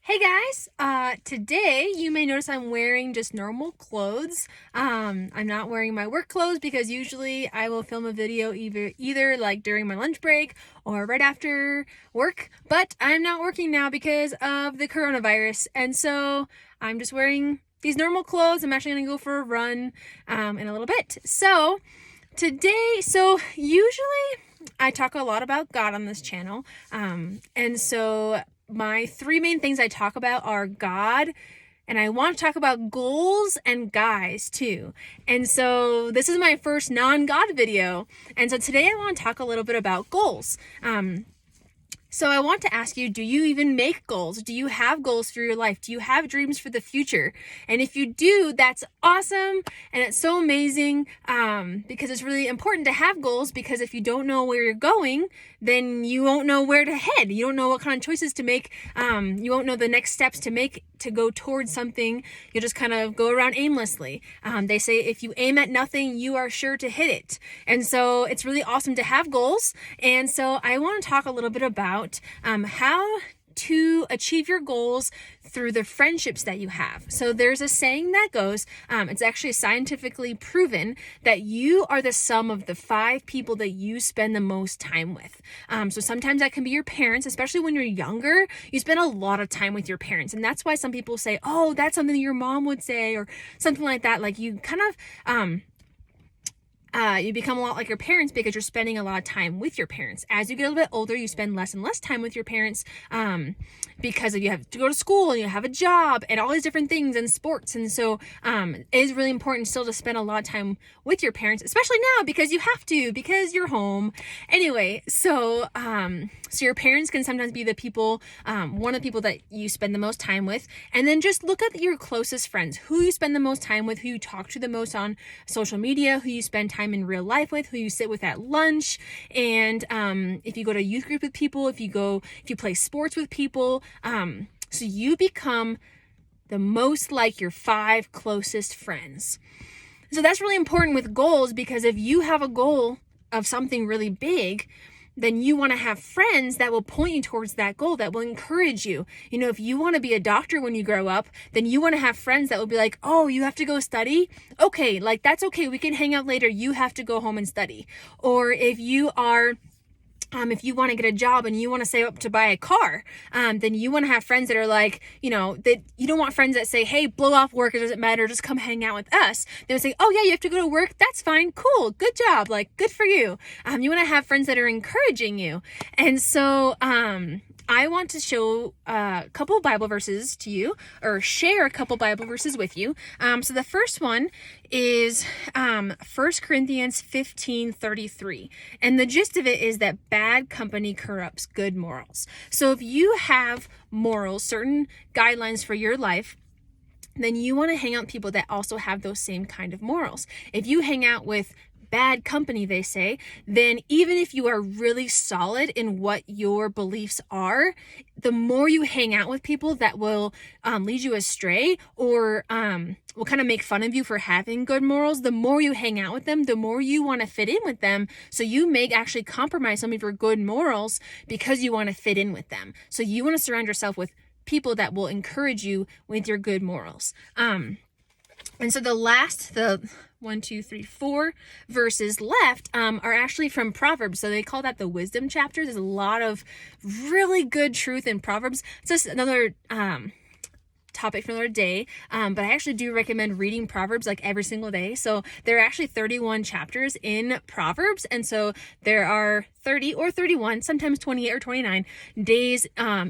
Hey guys, today you may notice I'm wearing just normal clothes. I'm not wearing my work clothes because usually I will film a video either like during my lunch break or right after work, but I'm not working now because of the coronavirus. And so I'm just wearing these normal clothes. I'm actually going to go for a run in a little bit. So usually I talk a lot about God on this channel. And so my three main things I talk about are God, and I want to talk about goals and guys too. And so this is my first non-God video. And so today I want to talk a little bit about goals. So I want to ask you, do you even make goals? Do you have goals for your life? Do you have dreams for the future? And if you do, that's awesome. And it's so amazing because it's really important to have goals, because if you don't know where you're going, then you won't know where to head. You don't know what kind of choices to make. You won't know the next steps to make to go towards something. You'll just kind of go around aimlessly. They say if you aim at nothing, you are sure to hit it. And so it's really awesome to have goals. And so I want to talk a little bit about how to achieve your goals through the friendships that you have. So there's a saying that goes, it's actually scientifically proven that you are the sum of the 5 people that you spend the most time with. So sometimes that can be your parents, especially when you're younger. You spend a lot of time with your parents. And that's why some people say, oh, that's something that your mom would say, or something like that. Like you kind of, you become a lot like your parents because you're spending a lot of time with your parents. As you get a little bit older, you spend less and less time with your parents because you have to go to school and you have a job and all these different things and sports. And so it is really important still to spend a lot of time with your parents, especially now because you have to, because you're home. Anyway, so your parents can sometimes be the people, one of the people that you spend the most time with. And then just look at your closest friends, who you spend the most time with, who you talk to the most on social media, who you spend time in real life with, who you sit with at lunch. And if you go to youth group with people, if you play sports with people, so you become the most like your 5 closest friends. So that's really important with goals, because if you have a goal of something really big, then you want to have friends that will point you towards that goal, that will encourage you. You know, if you want to be a doctor when you grow up, then you want to have friends that will be like, oh, you have to go study? Okay, like that's okay. We can hang out later. You have to go home and study. Or if you are... if you want to get a job and you want to save up to buy a car, then you want to have friends that are like, that you don't want friends that say, hey, blow off work, it doesn't matter, just come hang out with us. They would say, oh yeah, you have to go to work, that's fine, cool, good job, like good for you. You want to have friends that are encouraging you. And so I want to show a couple Bible verses to you, or share a couple Bible verses with you. So the first one is 1 Corinthians 15:33. And the gist of it is that bad company corrupts good morals. So if you have morals, certain guidelines for your life, then you want to hang out with people that also have those same kind of morals. If you hang out with bad company, they say, then even if you are really solid in what your beliefs are, the more you hang out with people that will lead you astray, or will kind of make fun of you for having good morals, the more you hang out with them, the more you want to fit in with them. So you may actually compromise some of your good morals because you want to fit in with them. So you want to surround yourself with people that will encourage you with your good morals. And so the 4 verses left are actually from Proverbs. So they call that the wisdom chapter. There's a lot of really good truth in Proverbs. It's just another topic for another day, but I actually do recommend reading Proverbs like every single day. So there are actually 31 chapters in Proverbs, and so there are 30 or 31, sometimes 28 or 29 days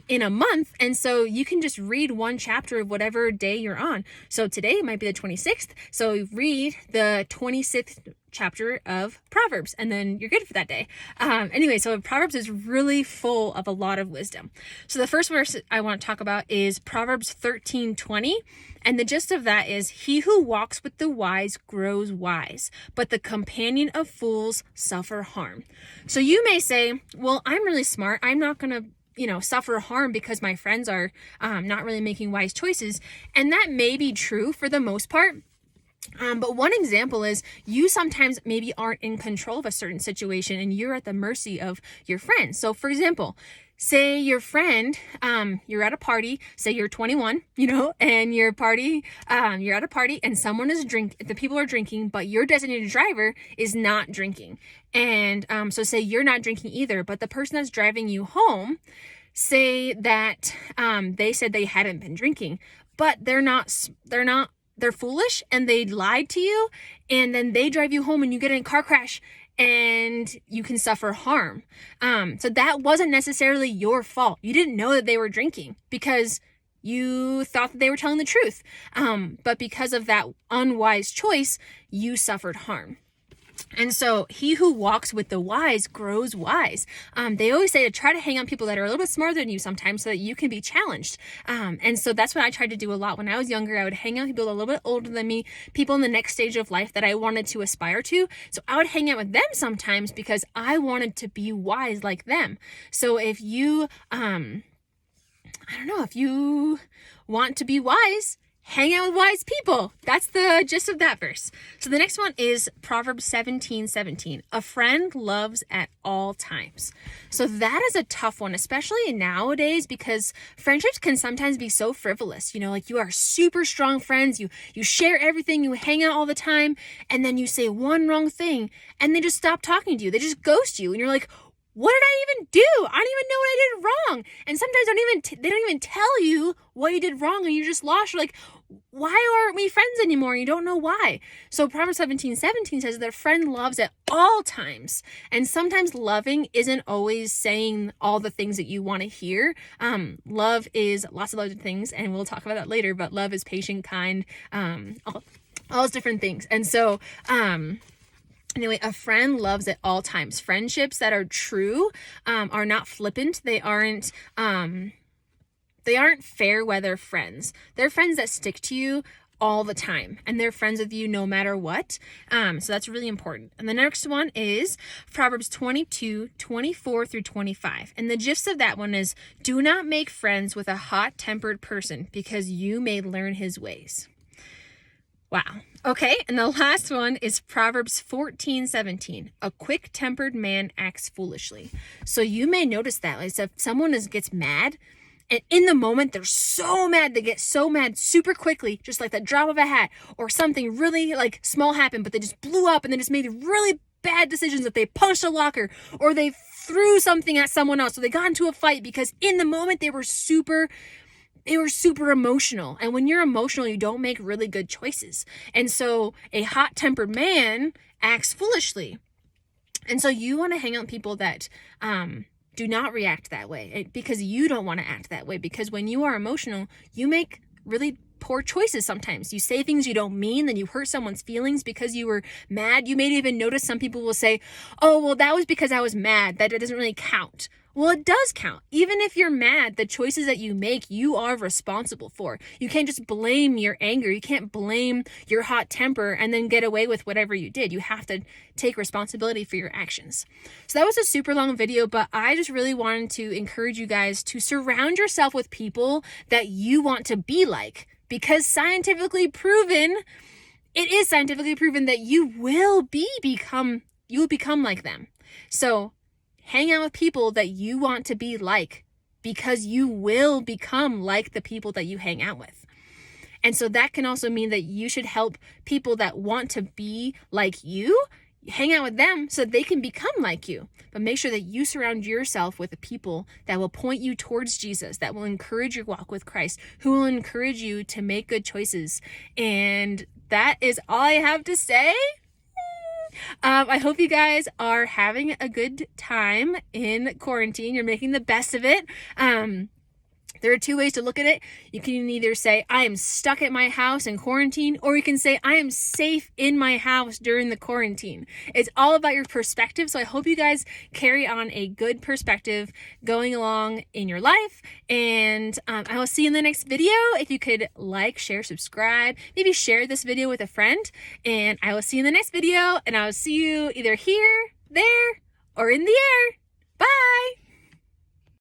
in a month, and so you can just read one chapter of whatever day you're on. So today might be the 26th, so read the 26th chapter of Proverbs, and then you're good for that day. Anyway, so Proverbs is really full of a lot of wisdom. So the first verse I want to talk about is Proverbs 13:20, and the gist of that is, he who walks with the wise grows wise, but the companion of fools suffer harm. So you may say, well, I'm really smart, I'm not gonna suffer harm because my friends are not really making wise choices. And that may be true for the most part. But one example is you sometimes maybe aren't in control of a certain situation and you're at the mercy of your friends. So for example, say your friend, you're at a party, say you're 21, and you're at a party and the people are drinking, but your designated driver is not drinking. And so say you're not drinking either, but the person that's driving you home, say that they said they hadn't been drinking, but they're foolish and they lied to you, and then they drive you home and you get in a car crash and you can suffer harm. So that wasn't necessarily your fault. You didn't know that they were drinking because you thought that they were telling the truth. But because of that unwise choice, you suffered harm. And so he who walks with the wise grows wise. They always say to try to hang on people that are a little bit smarter than you sometimes so that you can be challenged. And so that's what I tried to do a lot. When I was younger, I would hang out with people a little bit older than me, people in the next stage of life that I wanted to aspire to. So I would hang out with them sometimes because I wanted to be wise like them. So if you, if you want to be wise, hang out with wise people. That's the gist of that verse. So the next one is Proverbs 17:17. A friend loves at all times. So that is a tough one, especially nowadays, because friendships can sometimes be so frivolous. Like you are super strong friends. You share everything. You hang out all the time. And then you say one wrong thing and they just stop talking to you. They just ghost you. And you're like, what did I even do? I don't even know what I did wrong. And sometimes they don't even tell you what you did wrong and you just lost. You're like, why aren't we friends anymore? You don't know why. So Proverbs 17:17 says that a friend loves at all times. And sometimes loving isn't always saying all the things that you want to hear. Love is lots of other things, and we'll talk about that later, but love is patient, kind, all those different things. And so, anyway, a friend loves at all times. Friendships that are true are not flippant. They aren't fair weather friends. They're friends that stick to you all the time, and they're friends with you no matter what. So that's really important. And the next one is Proverbs 22:24 through 25. And the gist of that one is, do not make friends with a hot-tempered person because you may learn his ways. Wow. Okay, and the last one is Proverbs 14:17. A quick-tempered man acts foolishly. So you may notice that. Like, so if someone gets mad, and in the moment they're so mad, they get so mad super quickly, just like the drop of a hat, or something really like small happened, but they just blew up and they just made really bad decisions. If they punched a locker or they threw something at someone else, so they got into a fight because in the moment they were super emotional. And when you're emotional, you don't make really good choices. And so a hot-tempered man acts foolishly. And so you want to hang out with people that do not react that way, because you don't want to act that way. Because when you are emotional, you make really poor choices sometimes. You say things you don't mean, then you hurt someone's feelings because you were mad. You may even notice some people will say, oh, well, that was because I was mad. That doesn't really count. Well, it does count. Even if you're mad, the choices that you make, you are responsible for. You can't just blame your anger. You can't blame your hot temper and then get away with whatever you did. You have to take responsibility for your actions. So that was a super long video, but I just really wanted to encourage you guys to surround yourself with people that you want to be like, because it is scientifically proven that you will become like them. So hang out with people that you want to be like, because you will become like the people that you hang out with. And so that can also mean that you should help people that want to be like you, hang out with them so that they can become like you. But make sure that you surround yourself with the people that will point you towards Jesus, that will encourage your walk with Christ, who will encourage you to make good choices. And that is all I have to say. I hope you guys are having a good time in quarantine. You're making the best of it. There are two ways to look at it. You can either say, I am stuck at my house in quarantine, or you can say, I am safe in my house during the quarantine. It's all about your perspective. So I hope you guys carry on a good perspective going along in your life. And I will see you in the next video. If you could like, share, subscribe, maybe share this video with a friend. And I will see you in the next video. And I will see you either here, there, or in the air. Bye.